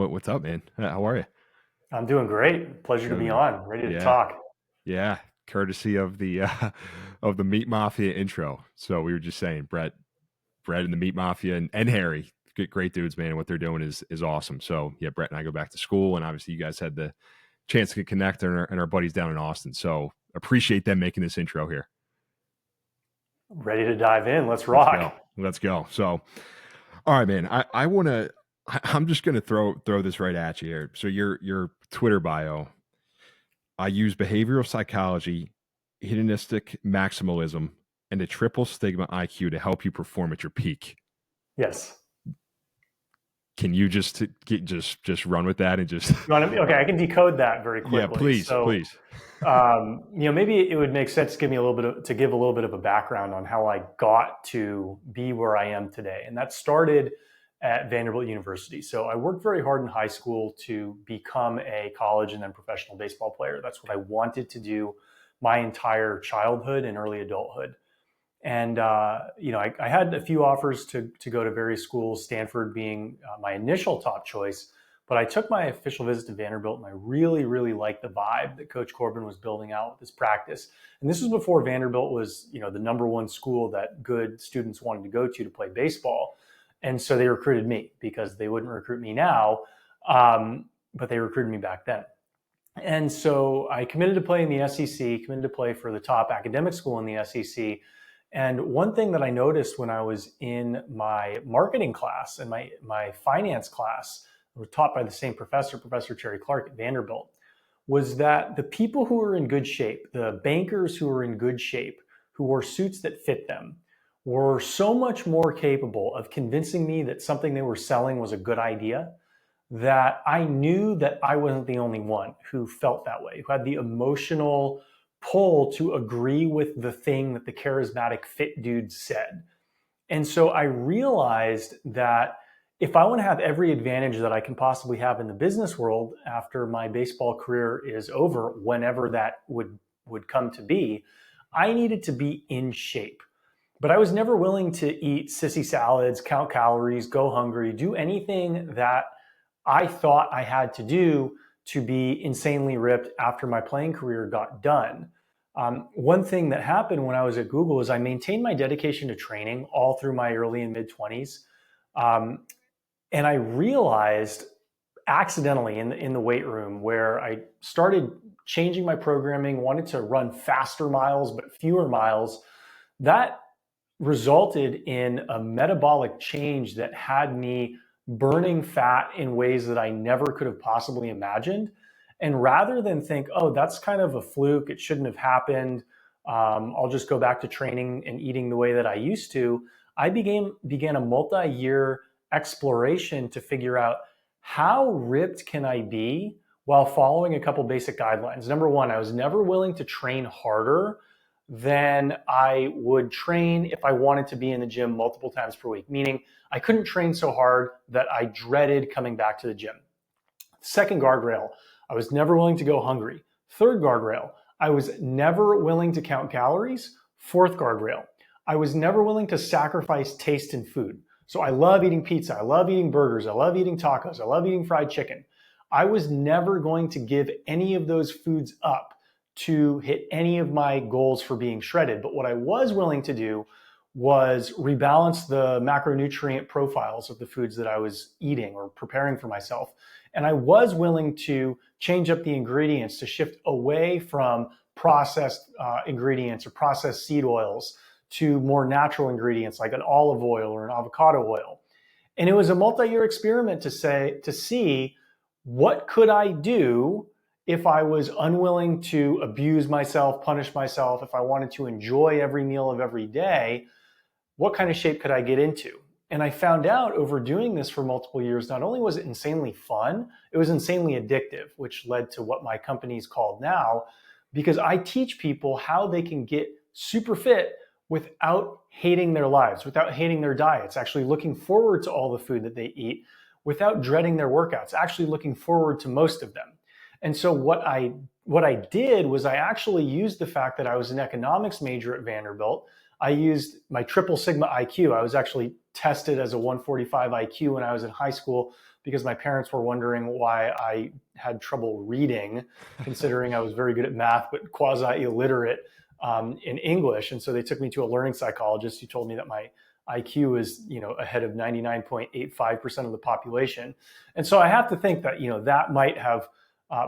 What's up, man? How are you? I'm doing great. Pleasure to Good, be man. on. Ready to Yeah, talk. yeah. Courtesy of the of the Meat Mafia intro. So we were just saying, Brett and the Meat Mafia and Harry, great dudes, man. What they're doing is awesome. So yeah, Brett and I go back to school, and obviously you guys had the chance to connect, and our buddies down in Austin. So appreciate them making this intro here. Ready to dive in. Let's Let's rock. go. Let's go. So, all right, man. I want to. I'm just gonna throw this right at you here. So your Twitter bio. I use behavioral psychology, hedonistic maximalism, and a triple stigma IQ to help you perform at your peak. Yes. Can you just run with that and just You want to, okay, I can decode that very yeah, quickly. please, So, please. maybe it would make sense to give me to give a little bit of a background on how I got to be where I am today. And that started at Vanderbilt University. So I worked very hard in high school to become a college and then professional baseball player. That's what I wanted to do my entire childhood and early adulthood. And I had a few offers to go to various schools, Stanford being my initial top choice. But I took my official visit to Vanderbilt, and I really, really liked the vibe that Coach Corbin was building out with his practice. And this was before Vanderbilt was, the number one school that good students wanted to go to play baseball. And so they recruited me because they wouldn't recruit me now, but they recruited me back then. And so I committed to play in the SEC, committed to play for the top academic school in the SEC. And one thing that I noticed when I was in my marketing class and my finance class, we were taught by the same professor, Professor Terry Clark at Vanderbilt, was that the people who were in good shape, the bankers who were in good shape, who wore suits that fit them, were so much more capable of convincing me that something they were selling was a good idea that I knew that I wasn't the only one who felt that way, who had the emotional pull to agree with the thing that the charismatic fit dude said. And so I realized that if I want to have every advantage that I can possibly have in the business world after my baseball career is over, whenever that would come to be, I needed to be in shape. But I was never willing to eat sissy salads, count calories, go hungry, do anything that I thought I had to do to be insanely ripped after my playing career got done. One thing that happened when I was at Google is I maintained my dedication to training all through my early and mid 20s. And I realized accidentally in the weight room where I started changing my programming, wanted to run faster miles, but fewer miles, that resulted in a metabolic change that had me burning fat in ways that I never could have possibly imagined. And rather than think, oh, that's kind of a fluke, it shouldn't have happened, I'll just go back to training and eating the way that I used to, I began a multi-year exploration to figure out how ripped can I be while following a couple basic guidelines. Number one, I was never willing to train harder than I would train if I wanted to be in the gym multiple times per week, meaning I couldn't train so hard that I dreaded coming back to the gym. Second guardrail, I was never willing to go hungry. Third guardrail, I was never willing to count calories. Fourth guardrail, I was never willing to sacrifice taste in food. So I love eating pizza, I love eating burgers, I love eating tacos, I love eating fried chicken. I was never going to give any of those foods up to hit any of my goals for being shredded. But what I was willing to do was rebalance the macronutrient profiles of the foods that I was eating or preparing for myself. And I was willing to change up the ingredients to shift away from processed ingredients or processed seed oils to more natural ingredients like an olive oil or an avocado oil. And it was a multi-year experiment to see what could I do if I was unwilling to abuse myself, punish myself, if I wanted to enjoy every meal of every day, what kind of shape could I get into? And I found out over doing this for multiple years, not only was it insanely fun, it was insanely addictive, which led to what my company is called now, because I teach people how they can get super fit without hating their lives, without hating their diets, actually looking forward to all the food that they eat, without dreading their workouts, actually looking forward to most of them. And so what I did was I actually used the fact that I was an economics major at Vanderbilt. I used my triple sigma IQ. I was actually tested as a 145 IQ when I was in high school because my parents were wondering why I had trouble reading, considering I was very good at math, but quasi illiterate in English. And so they took me to a learning psychologist who told me that my IQ is, ahead of 99.85% of the population. And so I have to think that, that might have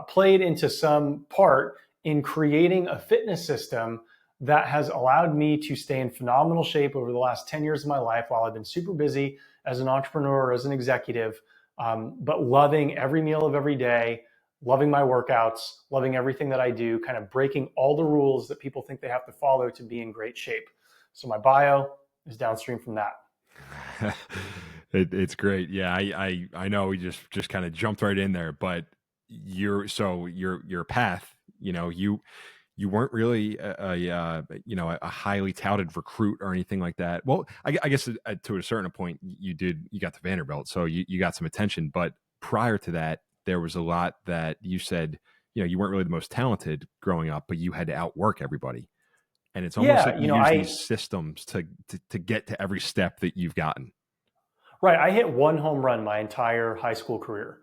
played into some part in creating a fitness system that has allowed me to stay in phenomenal shape over the last 10 years of my life while I've been super busy as an entrepreneur, as an executive, but loving every meal of every day, loving my workouts, loving everything that I do, kind of breaking all the rules that people think they have to follow to be in great shape. So my bio is downstream from that. It's great. Yeah, I know we just kind of jumped right in there, but your path, you weren't really a highly touted recruit or anything like that. Well, I guess to a certain point you got to Vanderbilt, so you got some attention. But prior to that, there was a lot that you said, you weren't really the most talented growing up, but you had to outwork everybody. And it's almost Yeah, like you use these systems to get to every step that you've gotten. right. I hit one home run my entire high school career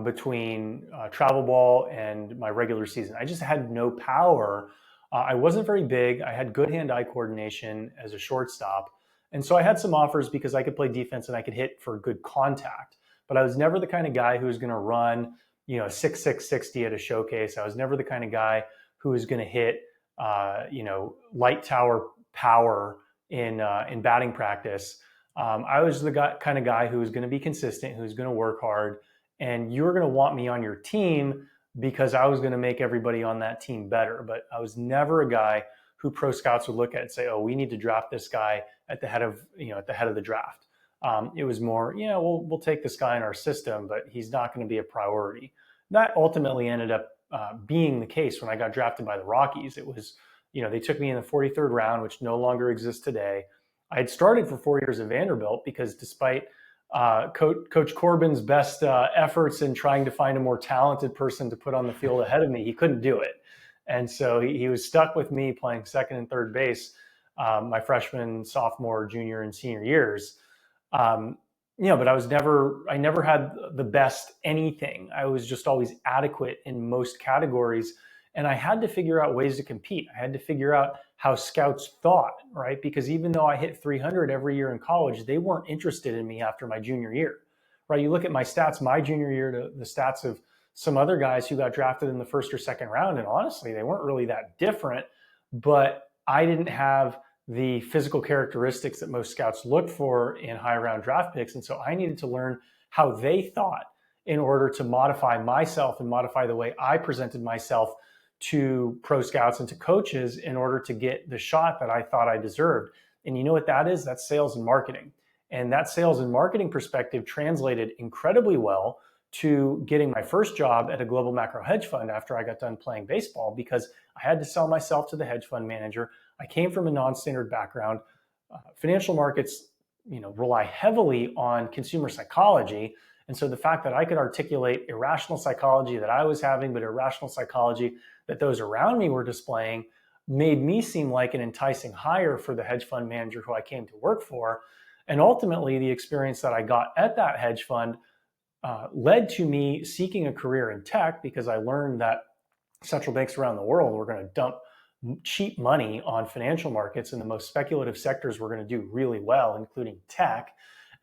between travel ball and my regular season. I just had no power. I wasn't very big. I had good hand-eye coordination as a shortstop. And so I had some offers because I could play defense and I could hit for good contact. But I was never the kind of guy who was going to run, 6'6", 60 at a showcase. I was never the kind of guy who was going to hit, light tower power in batting practice. I was the kind of guy who was going to be consistent, who's going to work hard, and you were going to want me on your team because I was going to make everybody on that team better. But I was never a guy who pro scouts would look at and say, "Oh, we need to draft this guy at the head of the draft." It was more, we'll take this guy in our system, but he's not going to be a priority. That ultimately ended up being the case when I got drafted by the Rockies. It was, they took me in the 43rd round, which no longer exists today. I had started for 4 years at Vanderbilt because despite Coach Corbin's best efforts in trying to find a more talented person to put on the field ahead of me, he couldn't do it. And so he was stuck with me playing second and third base my freshman, sophomore, junior, and senior years. But I never had the best anything. I was just always adequate in most categories. And I had to figure out ways to compete. I had to figure out how scouts thought, right? Because even though I hit 300 every year in college, they weren't interested in me after my junior year, right? You look at my stats my junior year to the stats of some other guys who got drafted in the first or second round. And honestly, they weren't really that different, but I didn't have the physical characteristics that most scouts look for in high round draft picks. And so I needed to learn how they thought in order to modify myself and modify the way I presented myself to pro scouts and to coaches in order to get the shot that I thought I deserved. And you know what that is? That's sales and marketing. And that sales and marketing perspective translated incredibly well to getting my first job at a global macro hedge fund after I got done playing baseball, because I had to sell myself to the hedge fund manager. I came from a non-standard background. Financial markets, rely heavily on consumer psychology. And so the fact that I could articulate irrational psychology that I was having, but irrational psychology that those around me were displaying, made me seem like an enticing hire for the hedge fund manager who I came to work for. And ultimately, the experience that I got at that hedge fund led to me seeking a career in tech, because I learned that central banks around the world were going to dump cheap money on financial markets, and the most speculative sectors were going to do really well, including tech.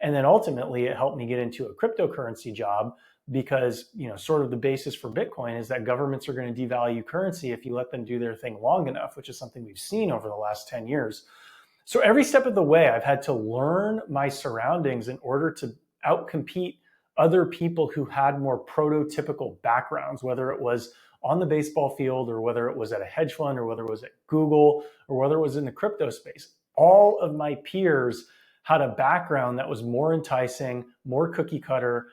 And then ultimately, it helped me get into a cryptocurrency job, because sort of the basis for Bitcoin is that governments are going to devalue currency if you let them do their thing long enough, which is something we've seen over the last 10 years. So every step of the way, I've had to learn my surroundings in order to outcompete other people who had more prototypical backgrounds, whether it was on the baseball field, or whether it was at a hedge fund, or whether it was at Google, or whether it was in the crypto space. All of my peers had a background that was more enticing, more cookie cutter,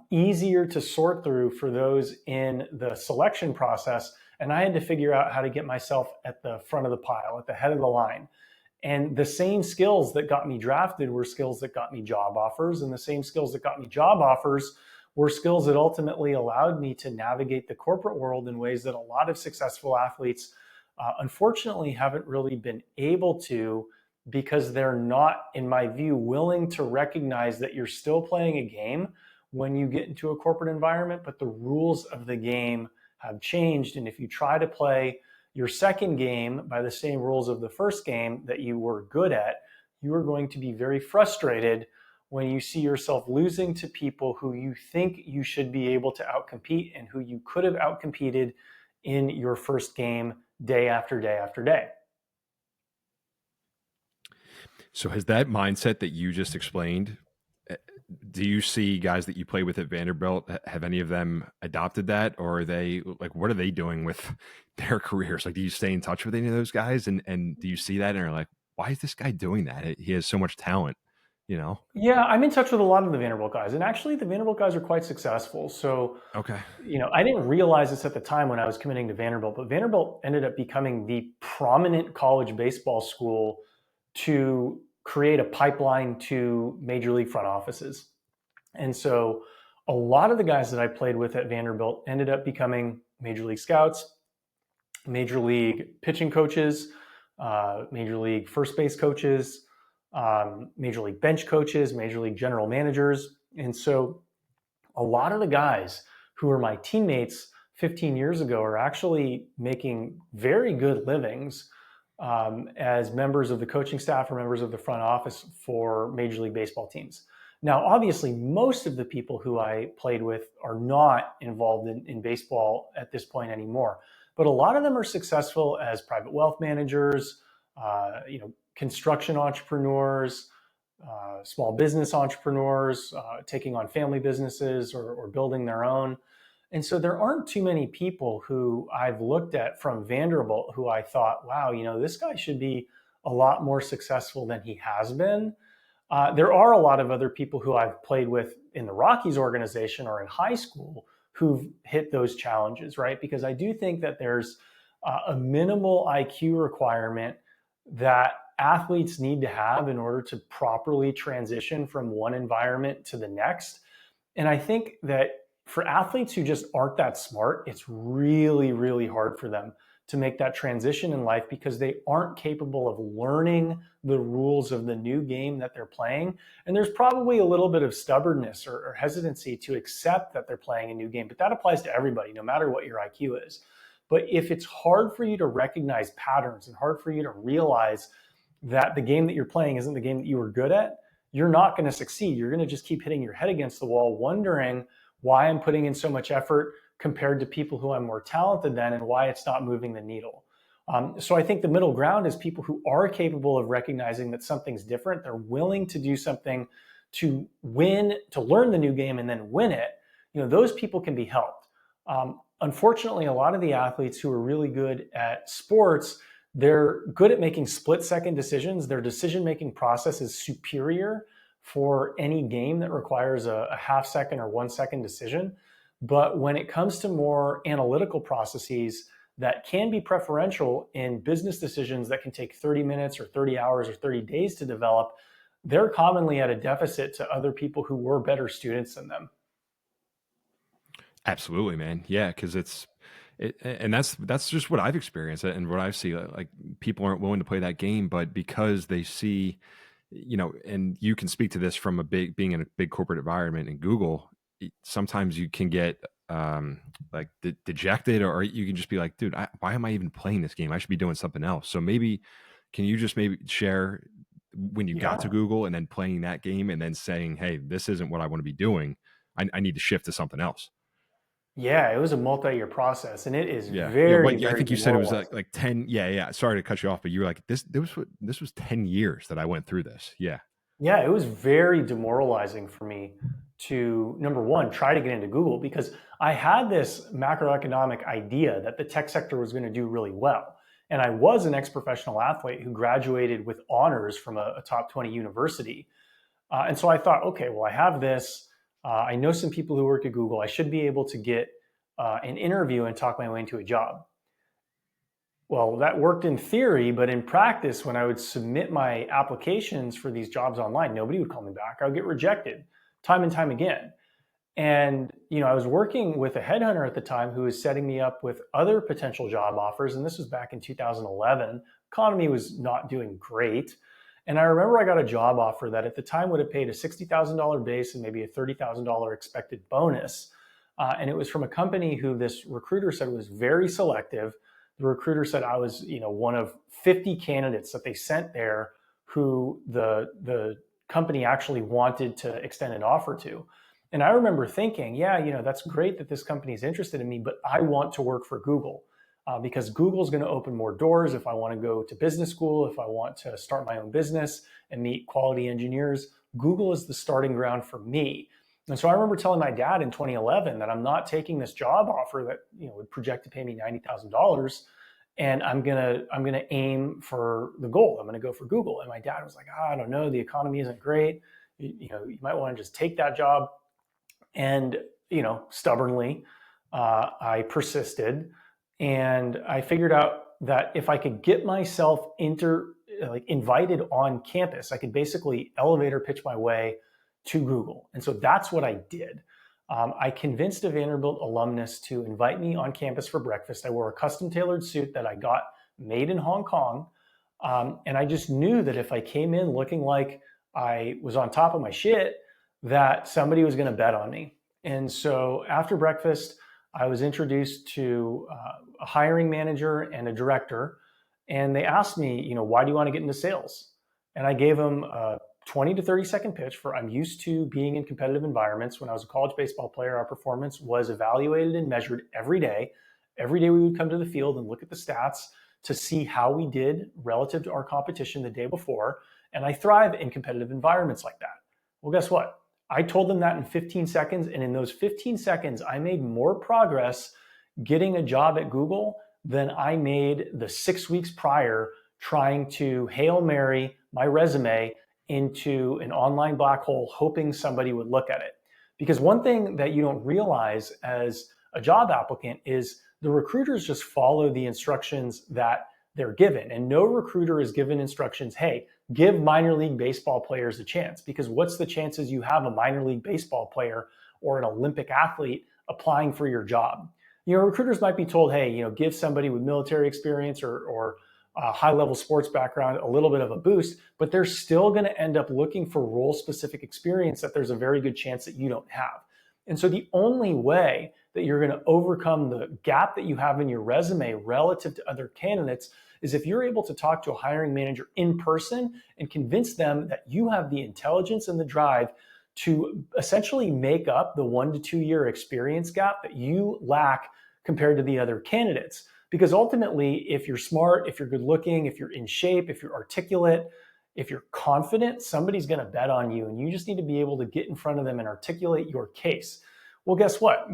easier to sort through for those in the selection process. And I had to figure out how to get myself at the front of the pile, at the head of the line. And the same skills that got me drafted were skills that got me job offers. And the same skills that got me job offers were skills that ultimately allowed me to navigate the corporate world in ways that a lot of successful athletes, unfortunately, haven't really been able to, because they're not, in my view, willing to recognize that you're still playing a game when you get into a corporate environment, but the rules of the game have changed. And if you try to play your second game by the same rules of the first game that you were good at, you are going to be very frustrated when you see yourself losing to people who you think you should be able to outcompete and who you could have outcompeted in your first game day after day after day. So has that mindset that you just explained, do you see guys that you play with at Vanderbilt, have any of them adopted that, or are they like, what are they doing with their careers? Like, do you stay in touch with any of those guys, and do you see that and are like, why is this guy doing that? He has so much talent, you know? Yeah, I'm in touch with a lot of the Vanderbilt guys, and actually the Vanderbilt guys are quite successful. So, Okay. I didn't realize this at the time when I was committing to Vanderbilt, but Vanderbilt ended up becoming the prominent college baseball school to create a pipeline to major league front offices. And so a lot of the guys that I played with at Vanderbilt ended up becoming major league scouts, major league pitching coaches, major league first base coaches, major league bench coaches, major league general managers. And so a lot of the guys who were my teammates 15 years ago are actually making very good livings as members of the coaching staff or members of the front office for Major League Baseball teams. Now, obviously, most of the people who I played with are not involved in baseball at this point anymore, but a lot of them are successful as private wealth managers, construction entrepreneurs, small business entrepreneurs, taking on family businesses or building their own. And so there aren't too many people who I've looked at from Vanderbilt who I thought, wow, this guy should be a lot more successful than he has been. There are a lot of other people who I've played with in the Rockies organization or in high school who've hit those challenges, right? Because I do think that there's a minimal IQ requirement that athletes need to have in order to properly transition from one environment to the next. And I think that for athletes who just aren't that smart, it's really, really hard for them to make that transition in life because they aren't capable of learning the rules of the new game that they're playing. And there's probably a little bit of stubbornness or hesitancy to accept that they're playing a new game, but that applies to everybody, no matter what your IQ is. But if it's hard for you to recognize patterns and hard for you to realize that the game that you're playing isn't the game that you were good at, you're not going to succeed. You're going to just keep hitting your head against the wall, wondering why I'm putting in so much effort compared to people who I'm more talented than and why it's not moving the needle. So I think the middle ground is people who are capable of recognizing that something's different. They're willing to do something to win, to learn the new game and then win it. Those people can be helped. Unfortunately, a lot of the athletes who are really good at sports, they're good at making split-second decisions. Their decision-making process is superior for any game that requires a half-second or 1 second decision. But when it comes to more analytical processes that can be preferential in business decisions that can take 30 minutes or 30 hours or 30 days to develop, they're commonly at a deficit to other people who were better students than them. Absolutely, man. Yeah, because and that's just what I've experienced and what I've seen. Like, people aren't willing to play that game, but because they see, and you can speak to this from being in a big corporate environment in Google. Sometimes you can get like dejected, or you can just be like, dude, why am I even playing this game? I should be doing something else. So can you just maybe share when you got to Google and then playing that game and then saying, hey, this isn't what I want to be doing. I need to shift to something else. Yeah, it was a multi-year process, and it is very. very I think you said it was demoralizing. like 10. Yeah. Sorry to cut you off, but you were like, this was 10 years that I went through this. Yeah. Yeah, it was very demoralizing for me to, number one, try to get into Google because I had this macroeconomic idea that the tech sector was going to do really well. And I was an ex-professional athlete who graduated with honors from a top 20 university. And so I thought, okay, well, I have this. I know some people who work at Google. I should be able to get an interview and talk my way into a job. Well, that worked in theory, but in practice, when I would submit my applications for these jobs online, nobody would call me back. I would get rejected time and time again. And, I was working with a headhunter at the time who was setting me up with other potential job offers. And this was back in 2011. Economy was not doing great. And I remember I got a job offer that at the time would have paid a $60,000 base and maybe a $30,000 expected bonus. And it was from a company who this recruiter said was very selective. The recruiter said I was, one of 50 candidates that they sent there who the company actually wanted to extend an offer to. And I remember thinking, yeah, that's great that this company is interested in me, but I want to work for Google. Because Google's going to open more doors if I want to go to business school, if I want to start my own business and meet quality engineers. Google is the starting ground for me. And so I remember telling my dad in 2011 that I'm not taking this job offer that would project to pay me $90,000, and I'm gonna aim for the goal. I'm gonna go for Google. And my dad was like, I don't know, the economy isn't great. You might want to just take that job. And stubbornly, I persisted. And I figured out that if I could get myself invited on campus, I could basically elevator pitch my way to Google. And so that's what I did. I convinced a Vanderbilt alumnus to invite me on campus for breakfast. I wore a custom tailored suit that I got made in Hong Kong. And I just knew that if I came in looking like I was on top of my shit, that somebody was going to bet on me. And so after breakfast, I was introduced to a hiring manager and a director, and they asked me, why do you want to get into sales? And I gave them a 20 to 30 second pitch for I'm used to being in competitive environments. When I was a college baseball player, our performance was evaluated and measured every day. Every day we would come to the field and look at the stats to see how we did relative to our competition the day before. And I thrive in competitive environments like that. Well, guess what? I told them that in 15 seconds. And in those 15 seconds, I made more progress getting a job at Google than I made the 6 weeks prior trying to Hail Mary my resume into an online black hole, hoping somebody would look at it. Because one thing that you don't realize as a job applicant is the recruiters just follow the instructions that they're given. And no recruiter is given instructions, hey, give minor league baseball players a chance. Because what's the chances you have a minor league baseball player or an Olympic athlete applying for your job? Recruiters might be told, hey, give somebody with military experience or a high-level sports background a little bit of a boost, but they're still going to end up looking for role-specific experience that there's a very good chance that you don't have. And so the only way that you're going to overcome the gap that you have in your resume relative to other candidates is if you're able to talk to a hiring manager in person and convince them that you have the intelligence and the drive to essentially make up the 1 to 2 year experience gap that you lack compared to the other candidates. Because ultimately, if you're smart, if you're good looking, if you're in shape, if you're articulate, if you're confident, somebody's going to bet on you, and you just need to be able to get in front of them and articulate your case. Well, guess what?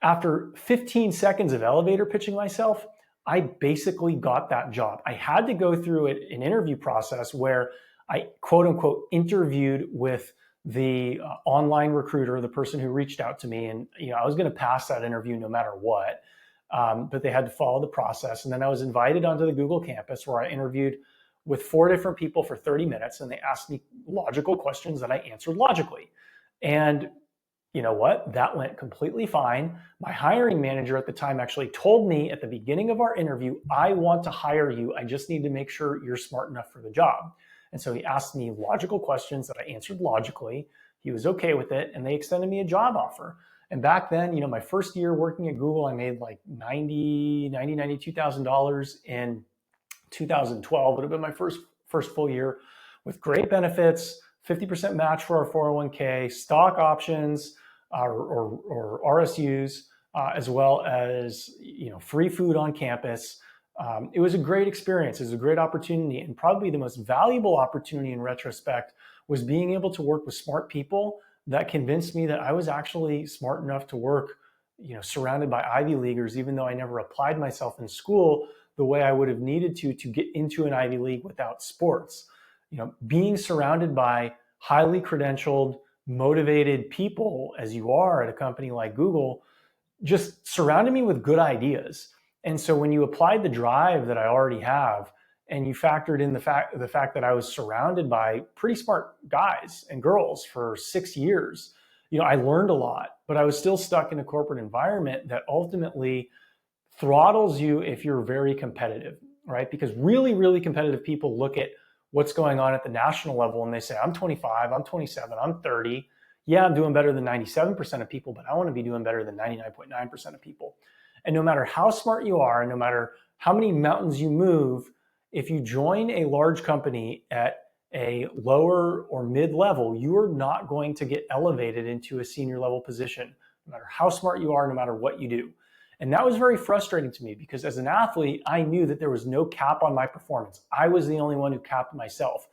After 15 seconds of elevator pitching myself, I basically got that job. I had to go through an interview process where I quote unquote interviewed with the online recruiter, the person who reached out to me. And I was going to pass that interview no matter what, but they had to follow the process. And then I was invited onto the Google campus where I interviewed with 4 different people for 30 minutes. And they asked me logical questions that I answered logically. And you know what? That went completely fine. My hiring manager at the time actually told me at the beginning of our interview, I want to hire you. I just need to make sure you're smart enough for the job. And so he asked me logical questions that I answered logically. He was okay with it, and they extended me a job offer. And back then, my first year working at Google, I made like $92,000 in 2012. It would have been my first full year with great benefits, 50% match for our 401k, stock options, or RSUs, as well as free food on campus. It was a great experience. It was a great opportunity, and probably the most valuable opportunity in retrospect was being able to work with smart people that convinced me that I was actually smart enough to work, surrounded by Ivy Leaguers, even though I never applied myself in school the way I would have needed to get into an Ivy League without sports. Being surrounded by highly credentialed, motivated people, as you are at a company like Google, just surrounded me with good ideas. And so when you applied the drive that I already have, and you factored in the fact that I was surrounded by pretty smart guys and girls for 6 years, I learned a lot, but I was still stuck in a corporate environment that ultimately throttles you if you're very competitive, right? Because really, really competitive people look at what's going on at the national level, and they say, I'm 25, I'm 27, I'm 30. Yeah, I'm doing better than 97% of people, but I want to be doing better than 99.9% of people. And no matter how smart you are, and no matter how many mountains you move, if you join a large company at a lower or mid level, you are not going to get elevated into a senior level position, no matter how smart you are, no matter what you do. And that was very frustrating to me because as an athlete, I knew that there was no cap on my performance. I was the only one who capped myself.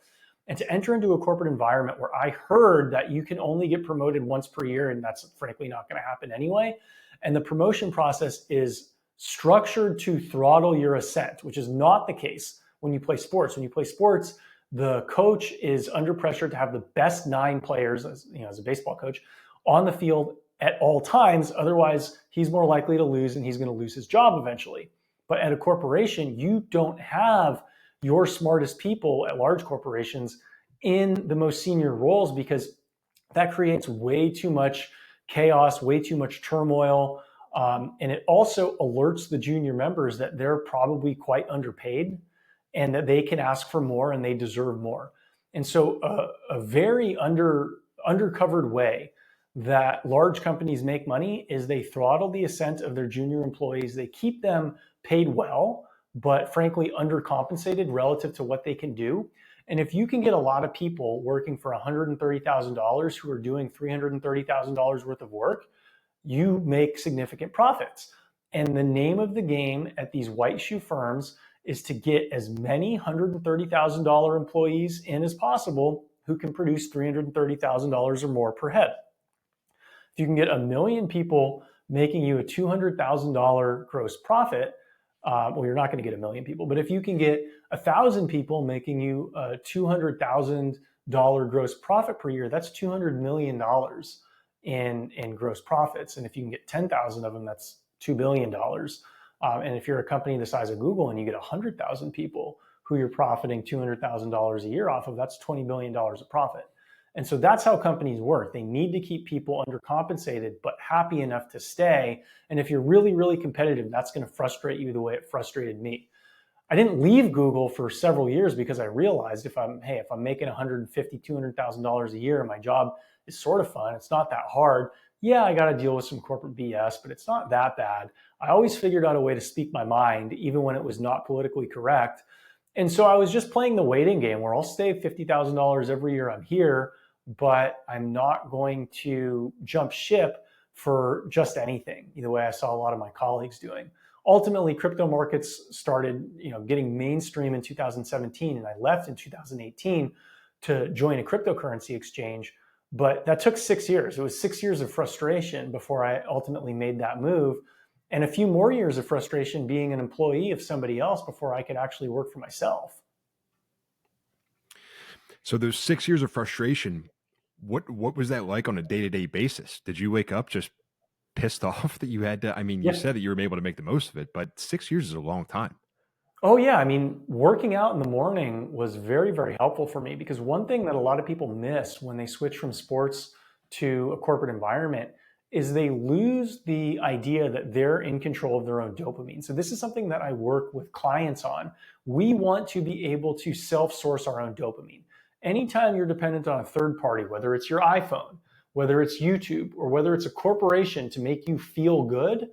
And to enter into a corporate environment where I heard that you can only get promoted once per year, and that's frankly not going to happen anyway, and the promotion process is structured to throttle your ascent, which is not the case when you play sports. When you play sports, the coach is under pressure to have the best 9 players, as a baseball coach, on the field at all times. Otherwise, he's more likely to lose and he's going to lose his job eventually. But at a corporation, you don't have your smartest people at large corporations in the most senior roles because that creates way too much chaos, way too much turmoil. And it also alerts the junior members that they're probably quite underpaid and that they can ask for more and they deserve more. And so a very undercovered way that large companies make money is they throttle the ascent of their junior employees. They keep them paid well, but frankly undercompensated relative to what they can do. And if you can get a lot of people working for $130,000 who are doing $330,000 worth of work, you make significant profits. And the name of the game at these white shoe firms is to get as many $130,000 employees in as possible who can produce $330,000 or more per head. If you can get 1 million people making you a $200,000 gross profit, well, you're not going to get 1 million people, but if you can get 1,000 people making you a $200,000 gross profit per year, that's $200 million in gross profits. And if you can get 10,000 of them, that's $2 billion. And if you're a company the size of Google and you get 100,000 people who you're profiting $200,000 a year off of, that's $20 billion of profit. And so that's how companies work. They need to keep people undercompensated, but happy enough to stay. And if you're really, really competitive, that's going to frustrate you the way it frustrated me. I didn't leave Google for several years because I realized if I'm making $150,000, $200,000 a year and my job is sort of fun, it's not that hard. Yeah, I got to deal with some corporate BS, but it's not that bad. I always figured out a way to speak my mind, even when it was not politically correct. And so I was just playing the waiting game where I'll save $50,000 every year I'm here, but I'm not going to jump ship for just anything, the way I saw a lot of my colleagues doing. Ultimately, crypto markets started, getting mainstream in 2017, and I left in 2018 to join a cryptocurrency exchange. But that took 6 years. It was 6 years of frustration before I ultimately made that move, and a few more years of frustration being an employee of somebody else before I could actually work for myself. So those 6 years of frustration, what was that like on a day-to-day basis? Did you wake up just pissed off that you had to, I mean, you Yeah. said that you were able to make the most of it, but 6 years is a long time. Oh, yeah. I mean, working out in the morning was very, very helpful for me because one thing that a lot of people miss when they switch from sports to a corporate environment is they lose the idea that they're in control of their own dopamine. So this is something that I work with clients on. We want to be able to self-source our own dopamine. Anytime you're dependent on a third party, whether it's your iPhone, whether it's YouTube, or whether it's a corporation to make you feel good,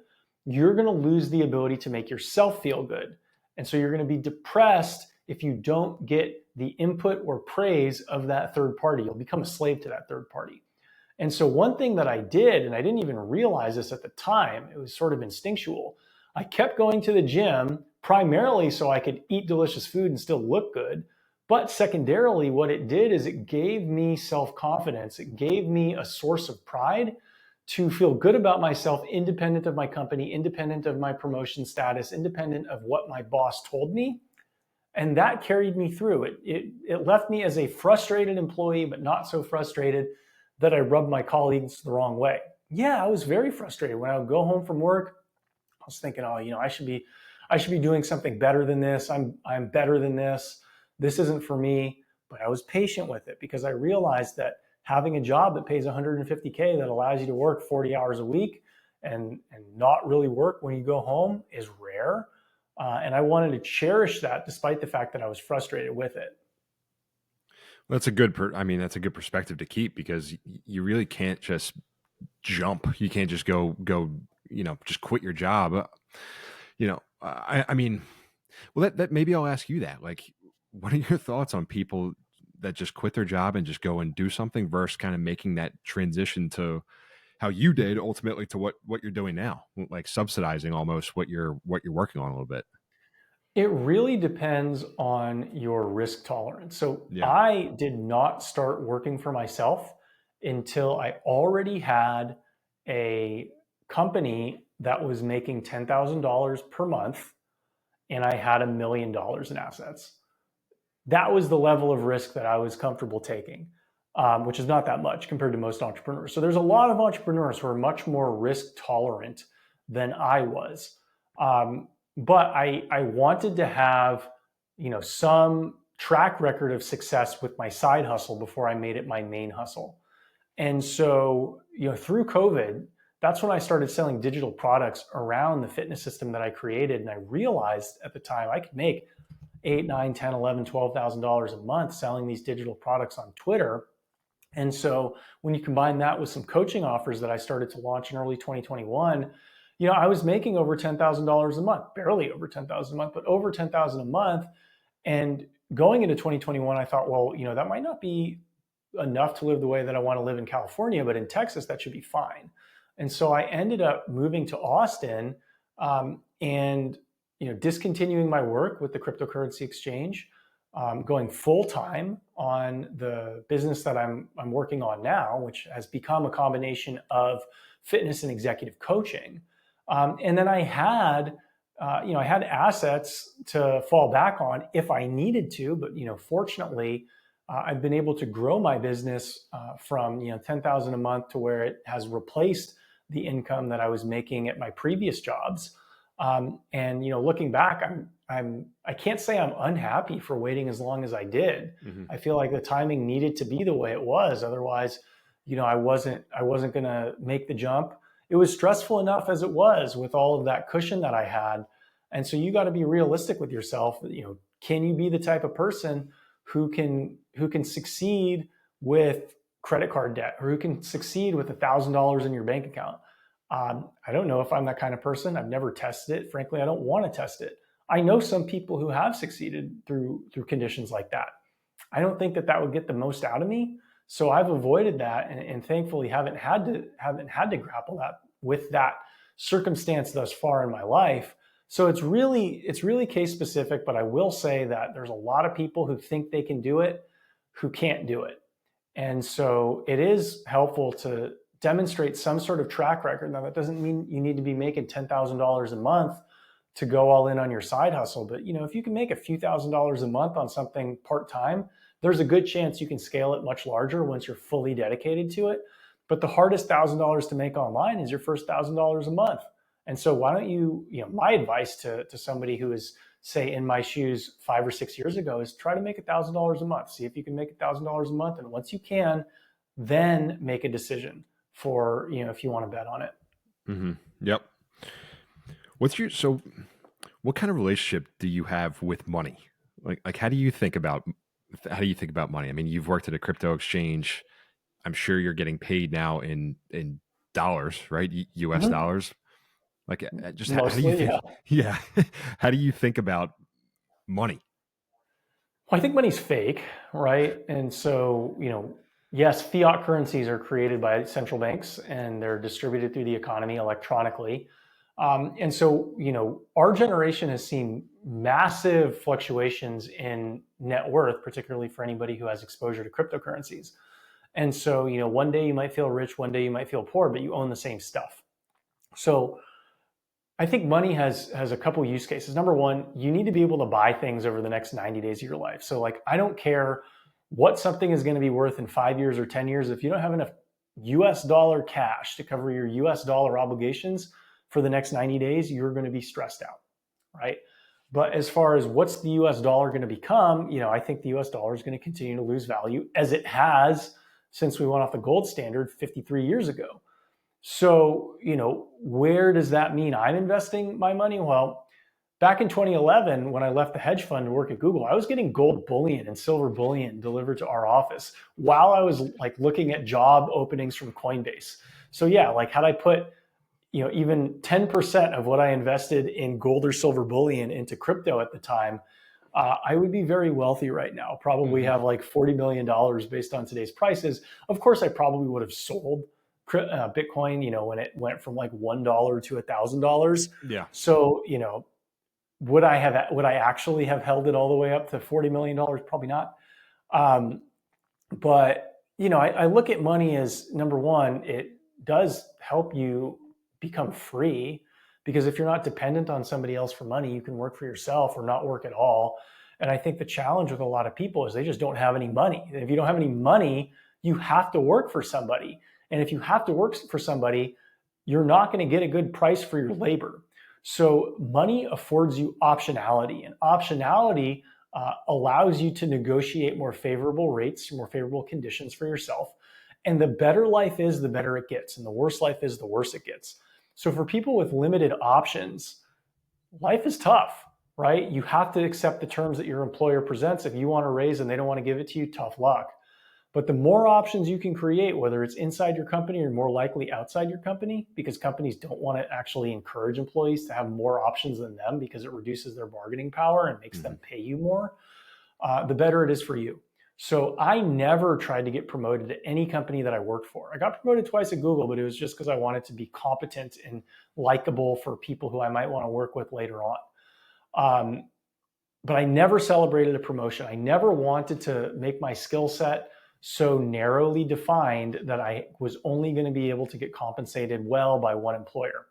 you're going to lose the ability to make yourself feel good. And so you're going to be depressed if you don't get the input or praise of that third party. You'll become a slave to that third party. And so one thing that I did, and I didn't even realize this at the time, it was sort of instinctual. I kept going to the gym primarily so I could eat delicious food and still look good. But secondarily, what it did is it gave me self-confidence. It gave me a source of pride to feel good about myself, independent of my company, independent of my promotion status, independent of what my boss told me. And that carried me through. It left me as a frustrated employee, but not so frustrated that I rubbed my colleagues the wrong way. Yeah, I was very frustrated when I would go home from work. I was thinking, oh, I should be doing something better than this. I'm better than this. This isn't for me. But I was patient with it because I realized that having a job that pays $150K that allows you to work 40 hours a week and not really work when you go home is rare. And I wanted to cherish that despite the fact that I was frustrated with it. That's a good, I mean, that's a good perspective to keep because you really can't just jump. You can't just go, just quit your job. I mean, well, that maybe I'll ask you that. Like, what are your thoughts on people that just quit their job and just go and do something versus kind of making that transition to how you did ultimately to what you're doing now, like subsidizing almost what you're working on a little bit. It really depends on your risk tolerance. So Yeah. I did not start working for myself until I already had a company that was making $10,000 per month and I had $1 million in assets. That was the level of risk that I was comfortable taking, which is not that much compared to most entrepreneurs. So there's a lot of entrepreneurs who are much more risk tolerant than I was. But I wanted to have, some track record of success with my side hustle before I made it my main hustle. And so, through COVID, that's when I started selling digital products around the fitness system that I created. And I realized at the time I could make 8, 9, 10, 11, $12,000 a month selling these digital products on Twitter. And so when you combine that with some coaching offers that I started to launch in early 2021, I was making over $10,000 a month, barely over 10,000 a month, but over 10,000 a month. And going into 2021, I thought, well, that might not be enough to live the way that I want to live in California, but in Texas, that should be fine. And so I ended up moving to Austin, and discontinuing my work with the cryptocurrency exchange, going full time on the business that I'm working on now, which has become a combination of fitness and executive coaching. And then I had assets to fall back on if I needed to, but fortunately, I've been able to grow my business from 10,000 a month to where it has replaced the income that I was making at my previous jobs. And looking back, I can't say I'm unhappy for waiting as long as I did. Mm-hmm. I feel like the timing needed to be the way it was. Otherwise, I wasn't going to make the jump. It was stressful enough as it was with all of that cushion that I had. And so you got to be realistic with yourself. Can you be the type of person who can succeed with credit card debt, or who can succeed with $1,000 in your bank account? I don't know if I'm that kind of person. I've never tested it. Frankly, I don't want to test it. I know some people who have succeeded through conditions like that. I don't think that would get the most out of me. So I've avoided that, and thankfully haven't had to grapple with that circumstance thus far in my life. So it's really case specific, but I will say that there's a lot of people who think they can do it who can't do it. And so it is helpful to demonstrate some sort of track record. Now, that doesn't mean you need to be making $10,000 a month to go all in on your side hustle. But if you can make a few $1,000s a month on something part-time, there's a good chance you can scale it much larger once you're fully dedicated to it. But the hardest $1,000 to make online is your first $1,000 a month. And so why don't my advice to somebody who is, say, in my shoes 5 or 6 years ago, is try to make $1,000 a month. See if you can make $1,000 a month. And once you can, then make a decision for, if you want to bet on it. Mm-hmm. Yep. What kind of relationship do you have with money? Like how do you think about money? I mean, you've worked at a crypto exchange. I'm sure you're getting paid now in dollars, right? US Mm-hmm. dollars. Like just how do you Mostly, think? yeah. Yeah. How do you think about money? Well, I think money's fake, right? And so, yes, fiat currencies are created by central banks and they're distributed through the economy electronically. And so, our generation has seen massive fluctuations in net worth, particularly for anybody who has exposure to cryptocurrencies. And so, one day you might feel rich, one day you might feel poor, but you own the same stuff. So I think money has a couple use cases. Number one, you need to be able to buy things over the next 90 days of your life. So like, I don't care what something is going to be worth in 5 years or 10 years. If you don't have enough US dollar cash to cover your US dollar obligations for the next 90 days, you're going to be stressed out, right? But as far as what's the US dollar going to become, I think the US dollar is going to continue to lose value as it has since we went off the gold standard 53 years ago. So, where does that mean I'm investing my money? Well, back in 2011, when I left the hedge fund to work at Google, I was getting gold bullion and silver bullion delivered to our office while I was like looking at job openings from Coinbase. So yeah, like had I put, even 10% of what I invested in gold or silver bullion into crypto at the time, I would be very wealthy right now. Probably Hmm. have like $40 million based on today's prices. Of course, I probably would have sold Bitcoin, when it went from like $1 to $1,000. Yeah. So, would I actually have held it all the way up to $40 million? Probably not. Um, but I look at money as number one, it does help you become free because if you're not dependent on somebody else for money, you can work for yourself or not work at all. And I think the challenge with a lot of people is they just don't have any money. And if you don't have any money, you have to work for somebody. And if you have to work for somebody, you're not going to get a good price for your labor. So money affords you optionality, and optionality allows you to negotiate more favorable rates, more favorable conditions for yourself. And the better life is, the better it gets. And the worse life is, the worse it gets. So for people with limited options, life is tough, right? You have to accept the terms that your employer presents. If you want a raise and they don't want to give it to you, tough luck. But the more options you can create, whether it's inside your company or more likely outside your company, because companies don't want to actually encourage employees to have more options than them because it reduces their bargaining power and makes them pay you more, the better it is for you. So I never tried to get promoted at any company that I worked for. I got promoted twice at Google, but it was just because I wanted to be competent and likable for people who I might want to work with later on. But I never celebrated a promotion. I never wanted to make my skill set so narrowly defined that I was only going to be able to get compensated well by one employer.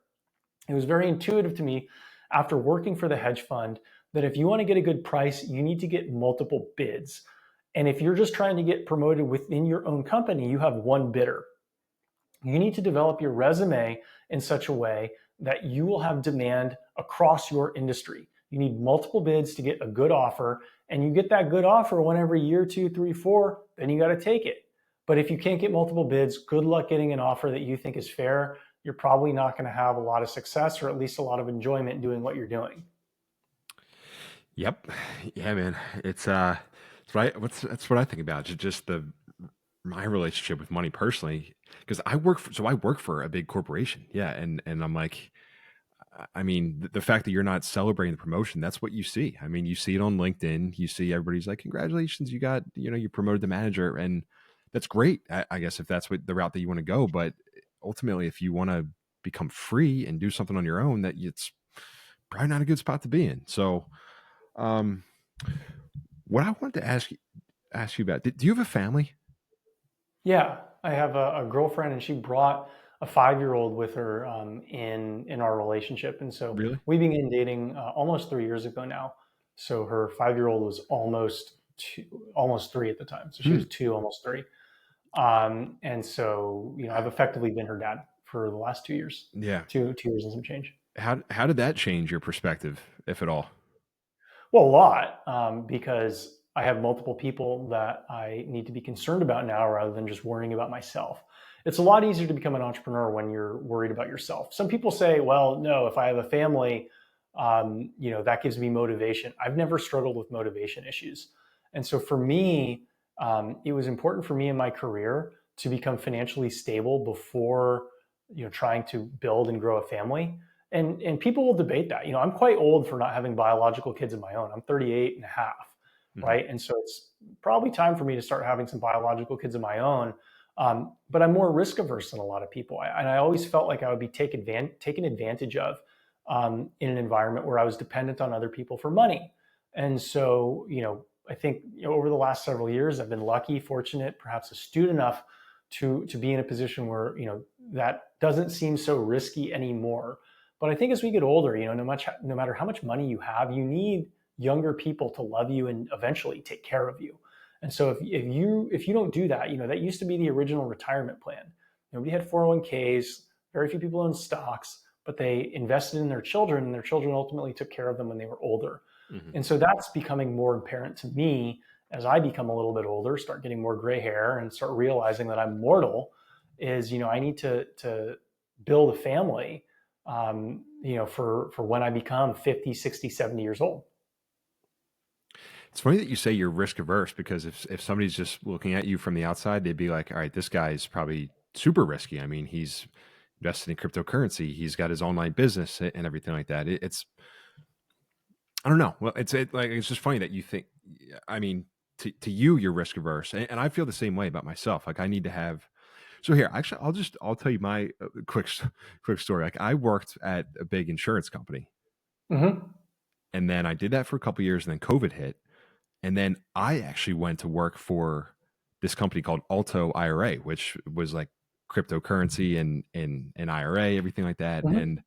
It was very intuitive to me after working for the hedge fund that if you want to get a good price, you need to get multiple bids. And if you're just trying to get promoted within your own company, you have one bidder. You need to develop your resume in such a way that you will have demand across your industry. You need multiple bids to get a good offer, and you get that good offer one every year, 2, 3, 4, then you got to take it. But if you can't get multiple bids, good luck getting an offer that you think is fair. You're probably not going to have a lot of success or at least a lot of enjoyment doing what you're doing. Yep. Yeah, man. It's right. That's what I think about. Just my relationship with money personally, because I work for a big corporation. Yeah, and I'm like, I mean, the fact that you're not celebrating the promotion, that's what you see. I mean, you see it on LinkedIn. You see everybody's like, congratulations, you promoted the manager, and that's great. I guess if that's what the route that you want to go, but ultimately, if you want to become free and do something on your own, that it's probably not a good spot to be in. So, um, what I wanted to ask you about, do you have a family? Yeah, I have a girlfriend, and she brought a 5-year-old with her in our relationship, and so Really? we began dating almost 3 years ago now. So her 5-year-old was almost three at the time. So she Hmm. was two, almost three. And so I've effectively been her dad for the last 2 years, Yeah. 2 years and some change. How did that change your perspective, if at all? Well, a lot, because I have multiple people that I need to be concerned about now rather than just worrying about myself. It's a lot easier to become an entrepreneur when you're worried about yourself. Some people say, well, no, if I have a family, that gives me motivation. I've never struggled with motivation issues. And so for me, it was important for me in my career to become financially stable before, trying to build and grow a family. And people will debate that. I'm quite old for not having biological kids of my own. I'm 38 and a half, Mhm. right? And so it's probably time for me to start having some biological kids of my own. But I'm more risk averse than a lot of people. And I always felt like I would be taken advantage of in an environment where I was dependent on other people for money. And so, I think over the last several years, I've been lucky, fortunate, perhaps astute enough to be in a position where that doesn't seem so risky anymore. But I think as we get older, no matter how much money you have, you need younger people to love you and eventually take care of you. And so if you don't do that, that used to be the original retirement plan. Nobody had 401ks, very few people owned stocks, but they invested in their children, and their children ultimately took care of them when they were older. Mhm. And so that's becoming more apparent to me as I become a little bit older, start getting more gray hair, and start realizing that I'm mortal. Is I need to build a family for when I become 50, 60, 70 years old. It's funny that you say you're risk averse because if somebody's just looking at you from the outside, they'd be like, all right, this guy's probably super risky. I mean, he's invested in cryptocurrency. He's got his online business and everything like that. It's I don't know. Well, it's just funny that you think. I mean, to you, you're risk averse, and I feel the same way about myself. Like I need to have. So here, actually, I'll tell you my quick story. Like I worked at a big insurance company, Mm-hmm. and then I did that for a couple years, and then COVID hit, and then I actually went to work for this company called Alto IRA, which was like cryptocurrency and IRA, everything like that, Mm-hmm. and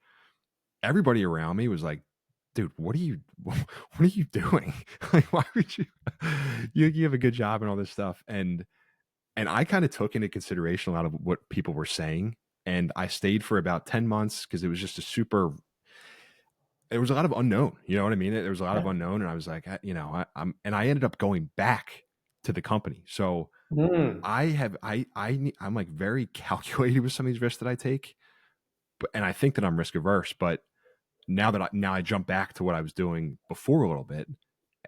everybody around me was like, dude, what are you doing? Like, why would you have a good job and all this stuff? And I kind of took into consideration a lot of what people were saying. And I stayed for about 10 months because it was just there was a lot of unknown. You know what I mean? There was a lot of Yeah. unknown. And I was like, and I ended up going back to the company. So Mm. I'm like very calculated with some of these risks that I take. And I think that I'm risk averse, but now I jump back to what I was doing before a little bit,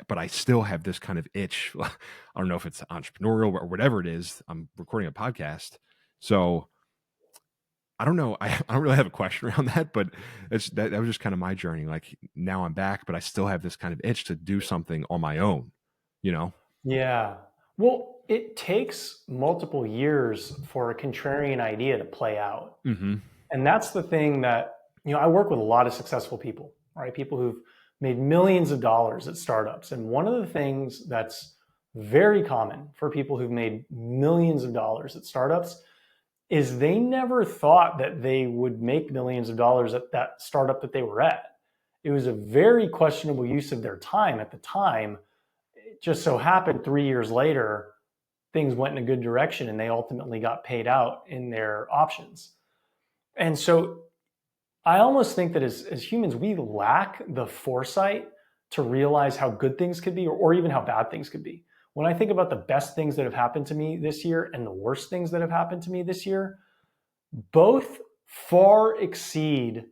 but I still have this kind of itch. I don't know if it's entrepreneurial or whatever it is. I'm recording a podcast, so I don't know. I don't really have a question around that, but that was just kind of my journey. Like now I'm back, but I still have this kind of itch to do something on my own. You know? Yeah. Well, it takes multiple years for a contrarian idea to play out. Mm-hmm. And that's the thing that, I work with a lot of successful people, right? People who've made millions of dollars at startups. And one of the things that's very common for people who've made millions of dollars at startups is they never thought that they would make millions of dollars at that startup that they were at. It was a very questionable use of their time at the time. It just so happened 3 years later, things went in a good direction and they ultimately got paid out in their options. And so I almost think that as humans, we lack the foresight to realize how good things could be or even how bad things could be. When I think about the best things that have happened to me this year and the worst things that have happened to me this year, both far exceed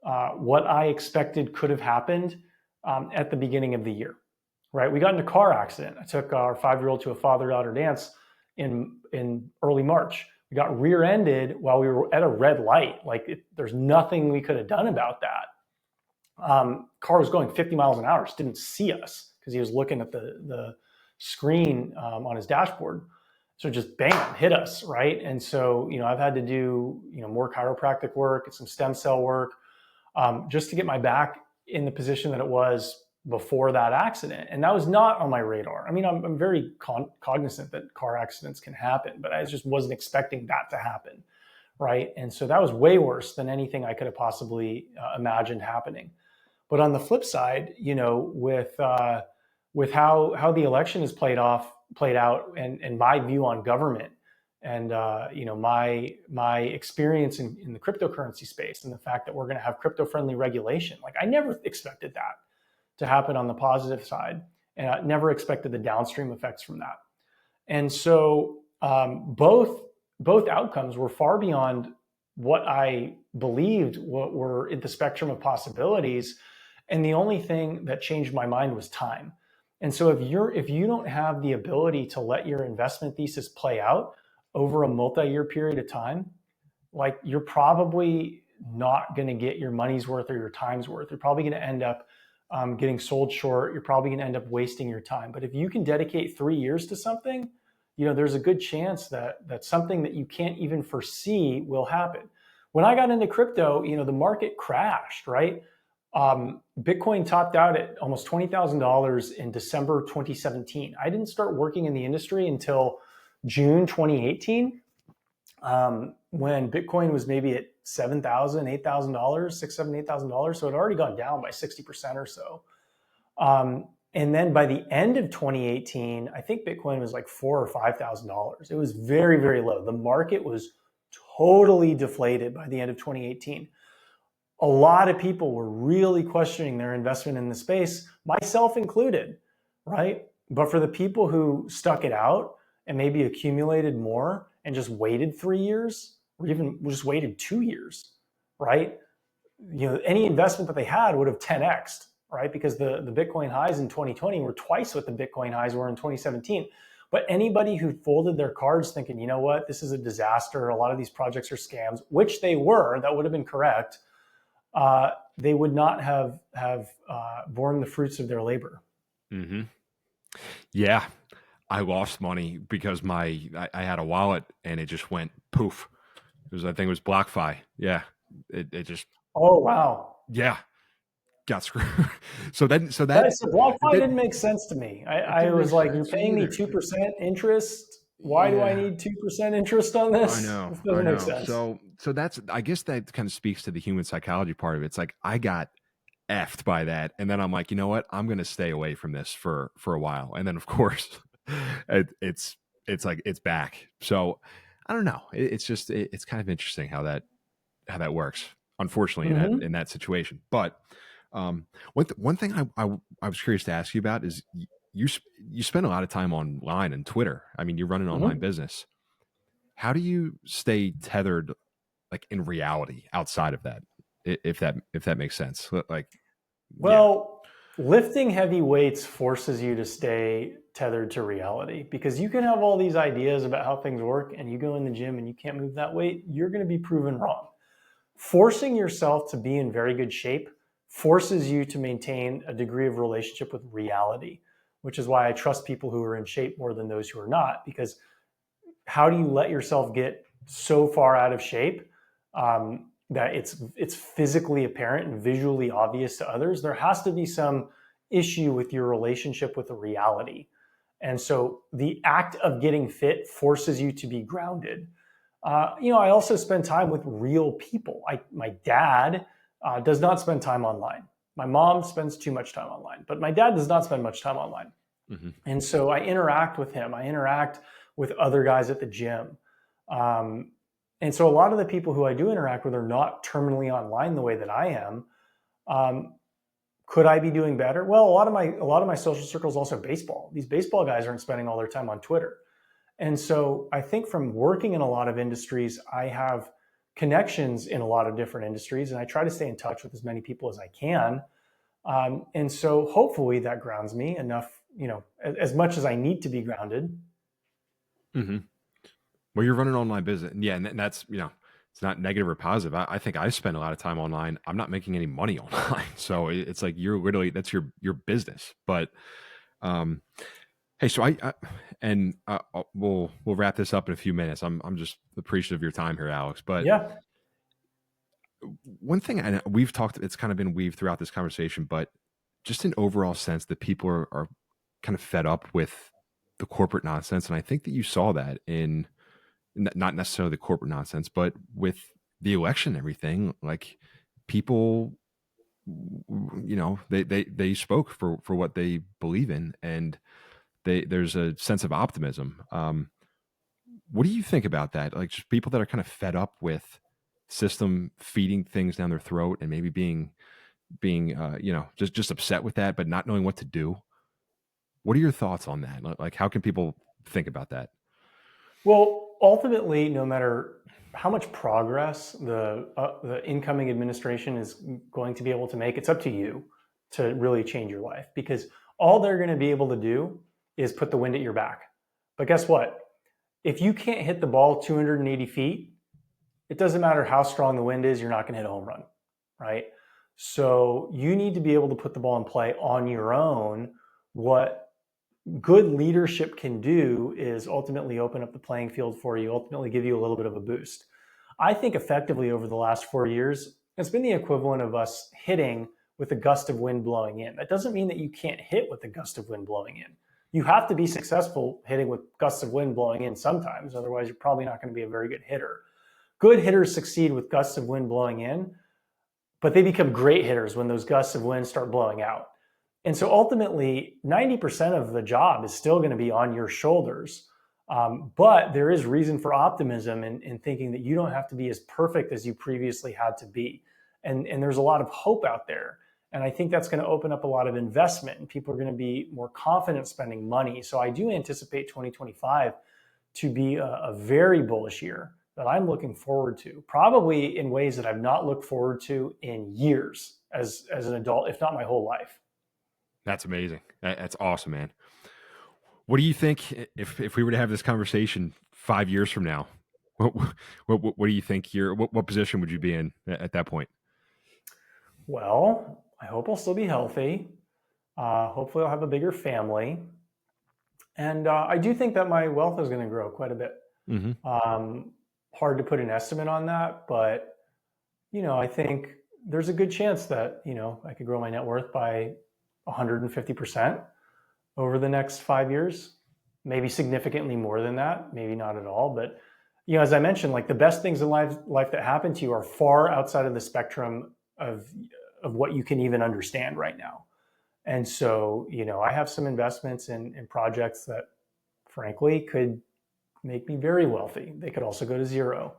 what I expected could have happened at the beginning of the year. Right? We got in a car accident. I took our 5-year-old to a father-daughter dance in early March. We got rear-ended while we were at a red light. There's nothing we could have done about that. Car was going 50 miles an hour, just didn't see us because he was looking at the screen on his dashboard. So just bam, hit us, right? And so, I've had to do, more chiropractic work and some stem cell work just to get my back in the position that it was before that accident. And that was not on my radar. I mean, I'm very cognizant that car accidents can happen, but I just wasn't expecting that to happen, right? And so that was way worse than anything I could have possibly imagined happening. But on the flip side, with how the election has played out, and my view on government, and my experience in the cryptocurrency space, and the fact that we're going to have crypto friendly regulation, like I never expected that to happen on the positive side, and I never expected the downstream effects from that. And so both outcomes were far beyond what I believed what were in the spectrum of possibilities. And the only thing that changed my mind was time. And so if you don't have the ability to let your investment thesis play out over a multi-year period of time, like you're probably not going to get your money's worth or your time's worth. You're probably going to end up getting sold short. You're probably going to end up wasting your time. But if you can dedicate 3 years to something, there's a good chance that something that you can't even foresee will happen. When I got into crypto, the market crashed, right? Bitcoin topped out at almost $20,000 in December 2017. I didn't start working in the industry until June 2018, when Bitcoin was maybe at $7,000, $8,000, $6,000, $7,000, $8,000. So it had already gone down by 60% or so. And then by the end of 2018, I think Bitcoin was like $4,000 or $5,000. It was very, very low. The market was totally deflated by the end of 2018. A lot of people were really questioning their investment in the space, myself included, right? But for the people who stuck it out and maybe accumulated more and just waited 3 years, or even just waited 2 years, right? any investment that they had would have 10x'd, right? Because the Bitcoin highs in 2020 were twice what the Bitcoin highs were in 2017. But anybody who folded their cards thinking, you know what, this is a disaster, a lot of these projects are scams, which they were, that would have been correct, they would not have borne the fruits of their labor. Mm-hmm. Yeah, I lost money because I had a wallet and it just went poof. I think it was BlockFi. Yeah, it just Oh, wow. yeah got screwed. so So BlockFi that didn't make sense to me. it I didn't make was like, you're sense paying me either. 2% interest. Why do I Yeah, need 2% interest on I this? know, This I doesn't make know. sense. So that's I guess that kind of speaks to the human psychology part of it. It's like I got effed by that, and then I'm like, you know what? I'm gonna stay away from this for a while, and then of course, it's like it's back. So I don't know. It's just it's kind of interesting how that works. Unfortunately, Mm-hmm. in that situation, but one thing I was curious to ask you about is you spend a lot of time online and Twitter. I mean, you run an online Mm-hmm. business. How do you stay tethered, like in reality, outside of that? If that makes sense, like yeah. Well, lifting heavy weights forces you to stay tethered to reality because you can have all these ideas about how things work and you go in the gym and you can't move that weight, you're going to be proven wrong. Forcing yourself to be in very good shape forces you to maintain a degree of relationship with reality, which is why I trust people who are in shape more than those who are not. Because how do you let yourself get so far out of shape that it's physically apparent and visually obvious to others? There has to be some issue with your relationship with the reality. And so the act of getting fit forces you to be grounded. I also spend time with real people. My dad does not spend time online. My mom spends too much time online, but my dad does not spend much time online. Hmm. And so I interact with him. I interact with other guys at the gym. Um, and so a lot of the people who I do interact with are not terminally online the way that I am. Um, could I be doing better? Well, a lot of my social circles also baseball. These baseball guys aren't spending all their time on Twitter. And so I think from working in a lot of industries, I have connections in a lot of different industries, and I try to stay in touch with as many people as I can. And so hopefully that grounds me enough, as much as I need to be grounded. Hmm. Well, you're running an online business, yeah, and that's it's not negative or positive. I think I spend a lot of time online. I'm not making any money online, so it's like you're literally that's your business. But um, hey, so I and we'll wrap this up in a few minutes. I'm just appreciative of your time here, Alex. But Yeah. one thing we've talked, it's kind of been weaved throughout this conversation, but just an overall sense that people are kind of fed up with the corporate nonsense, and I think that you saw that in not necessarily the corporate nonsense, but with the election and everything. Like people, they spoke for what they believe in, and there's a sense of optimism. What do you think about that? Like just people that are kind of fed up with system feeding things down their throat and maybe being just upset with that, but not knowing what to do. What are your thoughts on that? Like how can people think about that? Well, ultimately, no matter how much progress the incoming administration is going to be able to make, it's up to you to really change your life because all they're going to be able to do is put the wind at your back. But guess what? If you can't hit the ball 280 feet, it doesn't matter how strong the wind is, you're not going to hit a home run, right? So you need to be able to put the ball in play on your own. What good leadership can do is ultimately open up the playing field for you, ultimately give you a little bit of a boost. I think effectively over the last 4 years, it's been the equivalent of us hitting with a gust of wind blowing in. That doesn't mean that you can't hit with a gust of wind blowing in. You have to be successful hitting with gusts of wind blowing in sometimes, otherwise, you're probably not going to be a very good hitter. Good hitters succeed with gusts of wind blowing in, but they become great hitters when those gusts of wind start blowing out. And so ultimately, 90% of the job is still going to be on your shoulders. But there is reason for optimism in thinking that you don't have to be as perfect as you previously had to be. And there's a lot of hope out there. And I think that's going to open up a lot of investment and people are going to be more confident spending money. So I do anticipate 2025 to be a very bullish year. that I'm looking forward to, probably in ways that I've not looked forward to in years as an adult, if not my whole life. That's amazing. That's awesome, man. What do you think if we were to have this conversation 5 years from now? What what do you think what position would you be in at that point? Well, I hope I'll still be healthy. Hopefully, I'll have a bigger family. And I do think that my wealth is going to grow quite a bit. Hmm. Hard to put an estimate on that, but I think there's a good chance that I could grow my net worth by 150% over the next 5 years, maybe significantly more than that, maybe not at all. But as I mentioned, like the best things in life that happen to you are far outside of the spectrum of what you can even understand right now. And so, I have some investments in projects that frankly could make me very wealthy. They could also go to zero.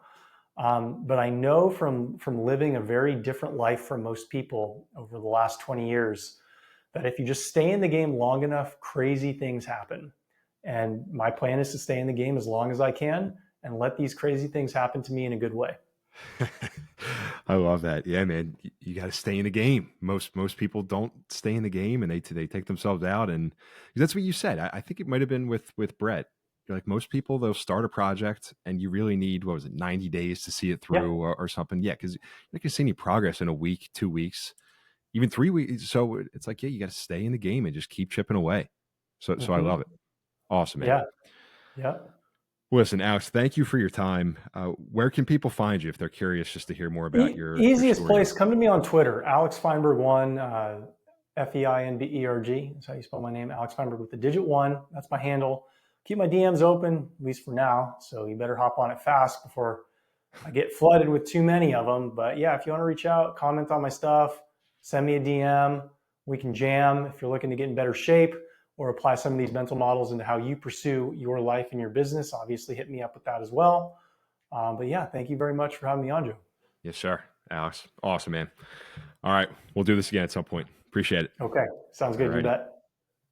But I know from living a very different life from most people over the last 20 years that if you just stay in the game long enough, crazy things happen. And my plan is to stay in the game as long as I can and let these crazy things happen to me in a good way. I love that. Yeah, man, you got to stay in the game. Most people don't stay in the game, and they take themselves out. And that's what you said. I think it might have been with Brett. You're like most people, they'll start a project, and you really need what was it, 90 days to see it Yeah. through or something. Yeah, because you're not gonna see any progress in a week, 2 weeks, even 3 weeks. So it's like, yeah, you got to stay in the game and just keep chipping away. So I love Hmm. it. Awesome, man. Yeah. Yeah. Listen, Alex, thank you for your time. Where can people find you if they're curious just to hear more about your Easiest story? place, come to me on Twitter, Alex Feinberg one, Feinberg. That's how you spell my name, Alex Feinberg with the digit one. That's my handle. Keep my DMs open, at least for now. So you better hop on it fast before I get flooded with too many of them. But yeah, if you want to reach out, comment on my stuff, send me a DM. We can jam if you're looking to get in better shape or apply some of these mental models into how you pursue your life and your business. Obviously, hit me up with that as well. But yeah, thank you very much for having me on, Joe. Yes, sir. Alex. Awesome, man. All right. We'll do this again at some point. Appreciate it. Okay, sounds All good. You righty. bet.